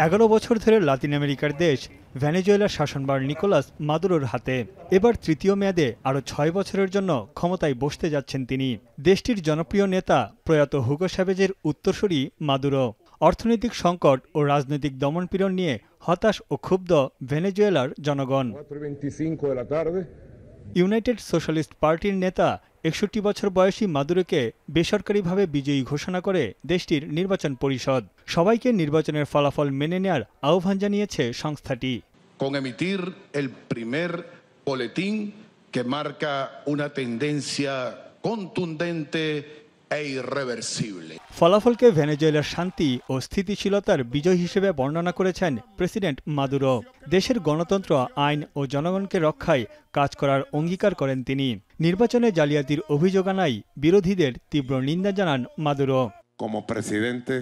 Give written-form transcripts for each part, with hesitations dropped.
11 বছর ধরে লাতিন আমেরিকার দেশ ভেনেজুয়েলার শাসনভার নিকোলাস মাদুরোর হাতে। এবার তৃতীয় মেয়াদে আরও 6 বছরের জন্য ক্ষমতায় বসতে যাচ্ছেন তিনি। দেশটির জনপ্রিয় নেতা প্রয়াত হুগো চ্যাভেজের উত্তরসূরি মাদুরো। অর্থনৈতিক সংকট ও রাজনৈতিক দমনপীড়ন নিয়ে হতাশ ও ক্ষুব্ধ ভেনেজুয়েলার জনগণ। ইউনাইটেড সোশ্যালিস্ট পার্টির নেতা 61 বছর বয়সী মাদুরোকে বেসরকারিভাবে বিজয়ী ঘোষণা করে দেশটির নির্বাচন পরিষদ। সবাইকে নির্বাচনের ফলাফল মেনে নেয়ার আহ্বান জানিয়েছে সংস্থাটি। Con emitir el primer boletín que marca una tendencia contundente e irreversible. ফলাফলকে ভেনেজুয়েলার শান্তি ও স্থিতিশীলতার বিজয় হিসেবে বর্ণনা করেছেন প্রেসিডেন্ট মাদুরো। দেশের গণতন্ত্র, আইন ও জনগণকে রক্ষায় কাজ করার অঙ্গীকার করেন তিনি। নির্বাচনে জালিয়াতির অভিযোগ আনায় বিরোধীদের তীব্র নিন্দা জানান Maduro. Como presidente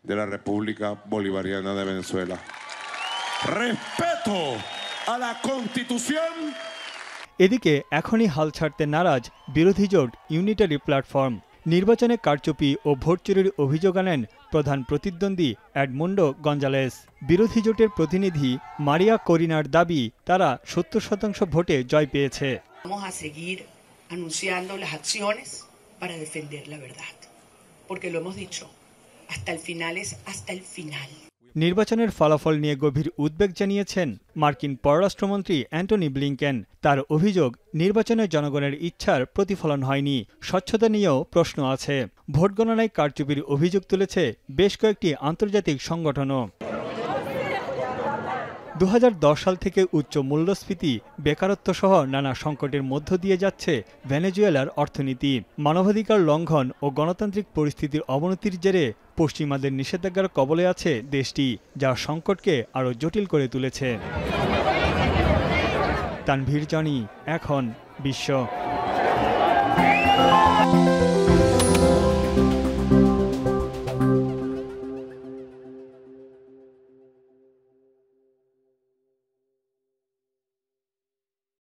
de la República Bolivariana de Venezuela, respeto a la Constitución. এদিকে এখনই হাল ছাড়তে নারাজ বিরোধী জোট ইউনিটারি প্ল্যাটফর্ম। নির্বাচনে কারচুপি ও ভোট চুরির অভিযোগ আনেন প্রধান প্রতিদ্বন্দ্বী এডমুন্ডো গঞ্জালেস। বিরোধী জোটের প্রতিনিধি মারিয়া করিনার দাবি, তারা 70% ভোটে জয় পেয়েছে। নির্বাচনের ফলাফল নিয়ে গভীর উদ্বেগ জানিয়েছেন মার্কিন পররাষ্ট্রমন্ত্রী অ্যান্টনি ব্লিংকেন। তার অভিযোগ, নির্বাচনে জনগণের ইচ্ছার প্রতিফলন হয়নি। স্বচ্ছতা নিয়েও প্রশ্ন আছে। ভোট গণনায় কারচুপির অভিযোগ তুলেছে বেশ কয়েকটি আন্তর্জাতিক সংগঠনও। 2010 সাল থেকে উচ্চ মূল্যস্ফীতি, বেকারত্ব সহ নানা সংকটের মধ্য দিয়ে যাচ্ছে ভেনেজুয়েলার অর্থনীতি। মানবাধিকার লঙ্ঘন ও গণতান্ত্রিক পরিস্থিতির অবনতির জেরে পশ্চিমাদের নিষেধাজ্ঞার কবলে আছে দেশটি, যা সংকটকে আরও জটিল করে তুলেছে। তানভীর জানি, এখন বিশ্ব।